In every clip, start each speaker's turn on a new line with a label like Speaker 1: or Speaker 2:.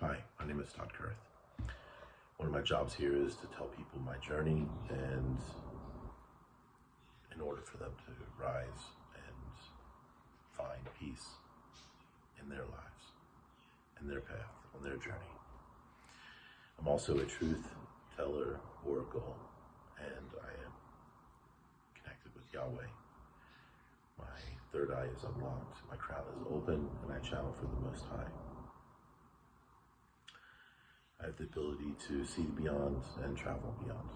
Speaker 1: Hi, my name is Todd Kurth. One of my jobs here is to tell people my journey, and in order for them to rise and find peace in their lives, in their path, on their journey. I'm also a truth teller, oracle, and I am connected with Yahweh. My third eye is unlocked, my crown is open, and I channel for the Most High. I have the ability to see beyond and travel beyond.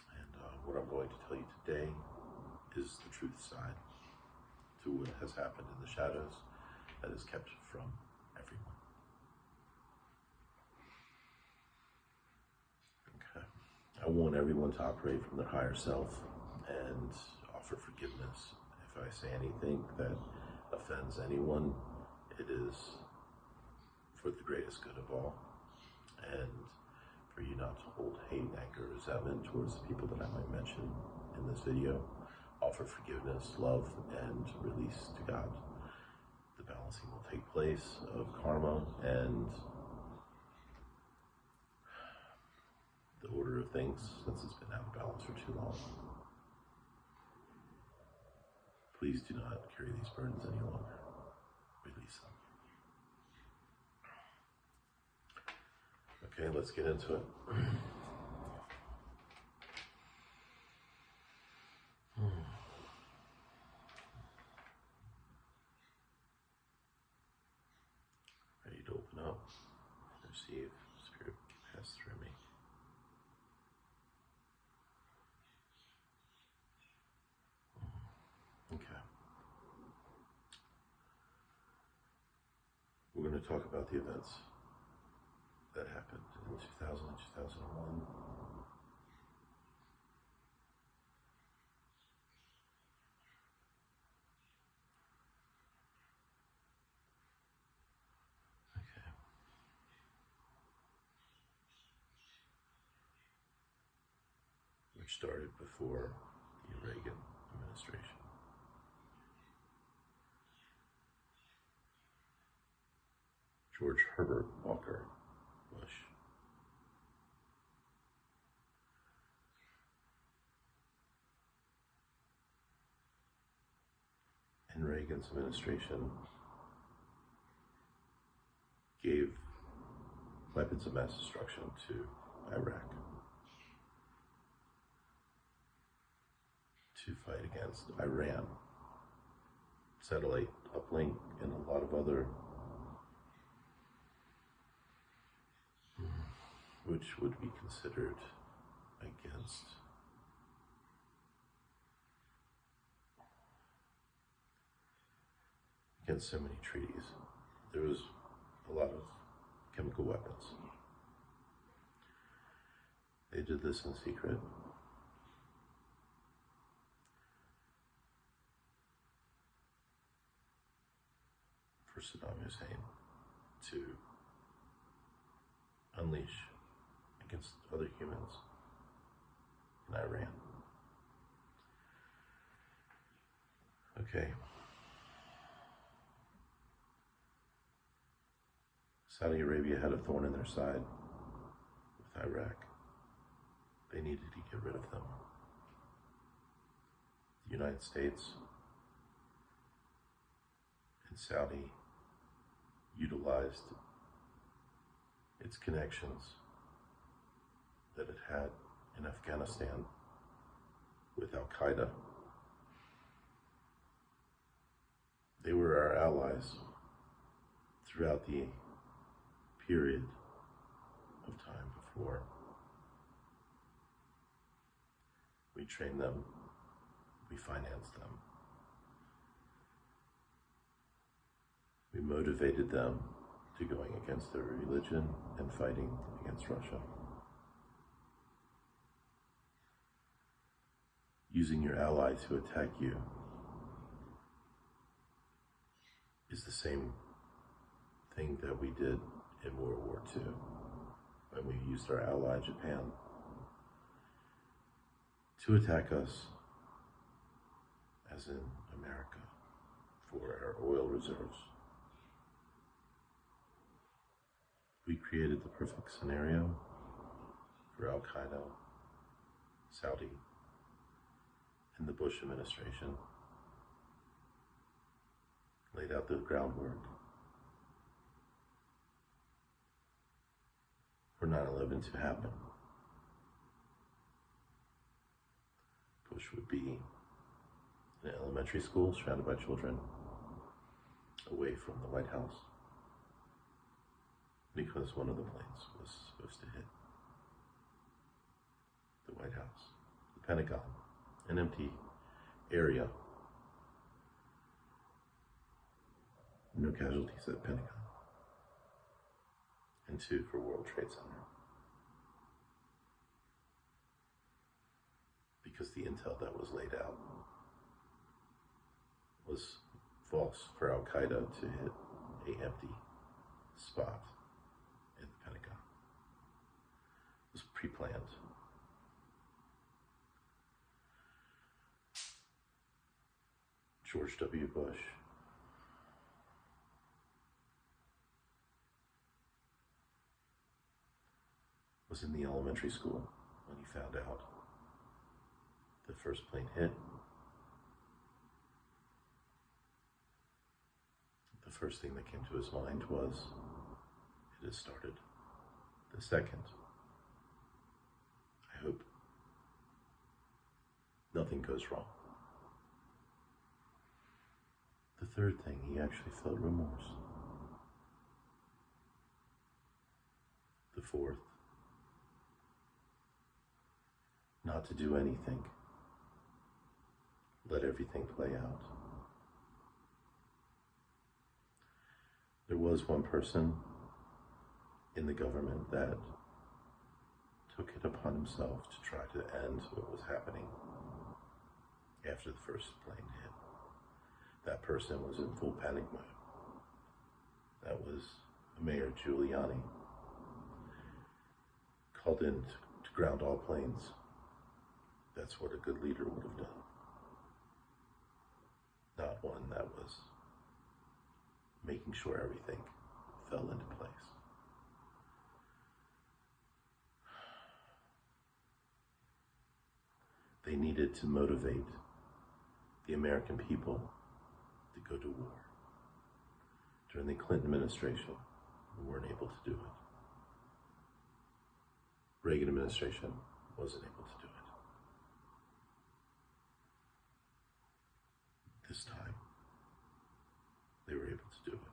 Speaker 1: And what I'm going to tell you today is the truth side to what has happened in the shadows that is kept from everyone. Okay. I want everyone to operate from their higher self and offer forgiveness. If I say anything that offends anyone, it is for the greatest good of all, and for you not to hold hate, anger, resentment towards the people that I might mention in this video. Offer forgiveness, love, and release to God. The balancing will take place of karma and the order of things, since it's been out of balance for too long. Please do not carry these burdens any longer. Release them. Okay, let's get into it. Ready to open up and receive. Spirit pass through me. Okay. We're going to talk about the events that happened in 2000 and 2001. Okay. Which started before the Reagan administration. George Herbert Walker Bush. And Reagan's administration gave weapons of mass destruction to Iraq to fight against Iran. Satellite uplink and a lot of other, which would be considered against so many treaties. There was a lot of chemical weapons. They did this in secret. For Saddam Hussein to unleash against other humans in Iran. Okay. Saudi Arabia had a thorn in their side with Iraq. They needed to get rid of them. The United States and Saudi utilized its connections that it had in Afghanistan with Al-Qaeda. They were our allies throughout the period of time before. We trained them, we financed them, we motivated them to going against their religion and fighting against Russia. Using your ally to attack you is the same thing that we did in World War II, when we used our ally Japan to attack us, as in America, for our oil reserves. We created the perfect scenario for Al-Qaeda, Saudi, and the Bush administration. Laid out the groundwork for 9/11 to happen. Bush would be in an elementary school surrounded by children away from the White House because one of the planes was supposed to hit the White House, the Pentagon, an empty area. No casualties at Pentagon. And 2 for World Trade Center. Because the intel that was laid out was false for Al-Qaeda to hit an empty spot in the Pentagon. It was pre-planned. George W. Bush was in the elementary school when he found out the first plane hit. The first thing that came to his mind was, it has started. The second, I hope nothing goes wrong. The third thing, he actually felt remorse. The fourth, not to do anything. Let everything play out. There was one person in the government that took it upon himself to try to end what was happening after the first plane hit. That person was in full panic mode. That was Mayor Giuliani, called in to ground all planes. That's what a good leader would have done. Not one that was making sure everything fell into place. They needed to motivate the American people to go to war. During the Clinton administration, we weren't able to do it. Reagan administration wasn't able to do it. This time, they were able to do it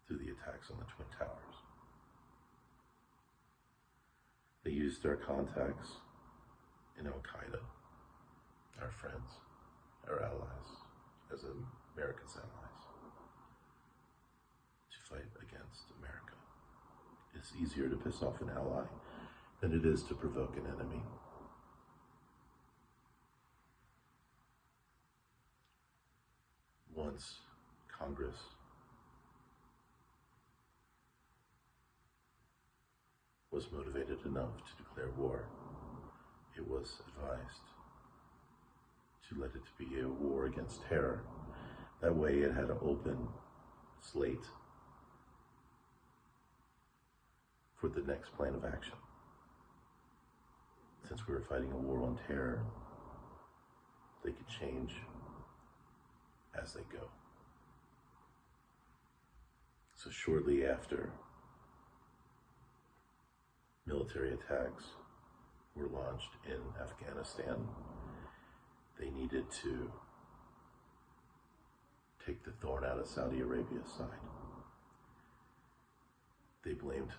Speaker 1: through the attacks on the Twin Towers. They used our contacts in Al-Qaeda, our friends, our allies, as America's allies, to fight against America. It's easier to piss off an ally than it is to provoke an enemy. Once Congress was motivated enough to declare war, it was advised to let it be a war against terror. That way it had an open slate for the next plan of action. Since we were fighting a war on terror, they could change as they go. So shortly after military attacks were launched in Afghanistan, they needed to take the thorn out of Saudi Arabia's side. They blamed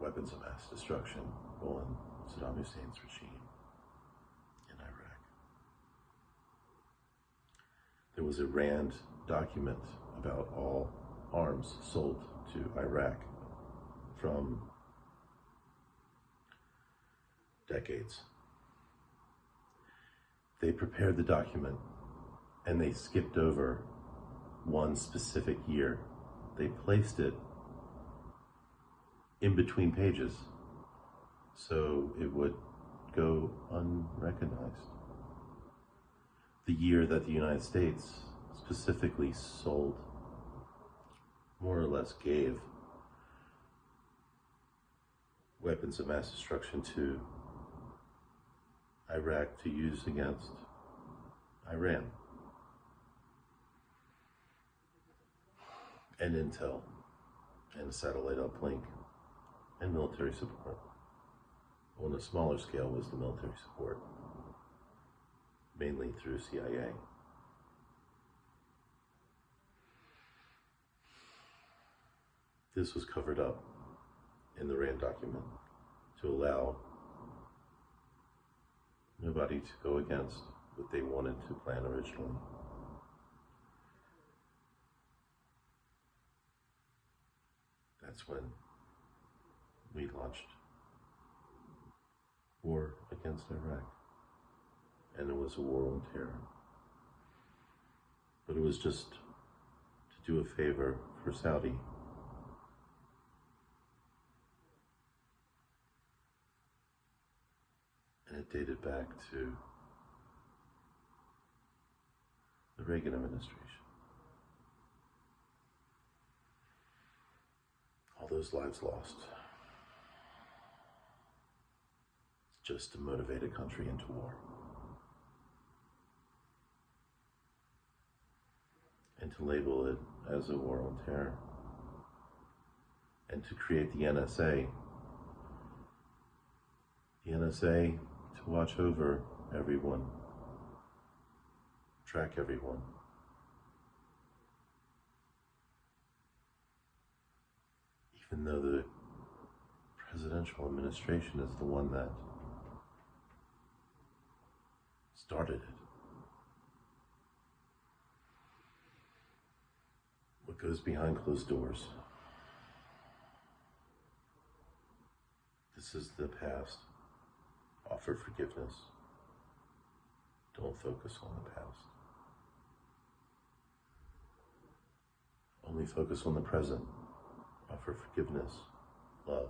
Speaker 1: weapons of mass destruction on Saddam Hussein's regime in Iraq. There was a RAND document about all arms sold to Iraq from decades. They prepared the document and they skipped over one specific year. They placed it in between pages so it would go unrecognized. The year that the United States specifically sold, more or less gave weapons of mass destruction to Iraq to use against Iran. And intel, and a satellite uplink, and military support. On a smaller scale was the military support, mainly through CIA. This was covered up in the RAND document to allow nobody to go against what they wanted to plan originally. That's when we launched war against Iraq. And it was a war on terror. But it was just to do a favor for Saudi. And it dated back to the Reagan administration. All those lives lost. Just to motivate a country into war. And to label it as a war on terror. And to create the NSA. The NSA to watch over everyone, track everyone. Even though the presidential administration is the one that started it. What goes behind closed doors? This is the past. Offer forgiveness. Don't focus on the past. Only focus on the present. Offer forgiveness, love,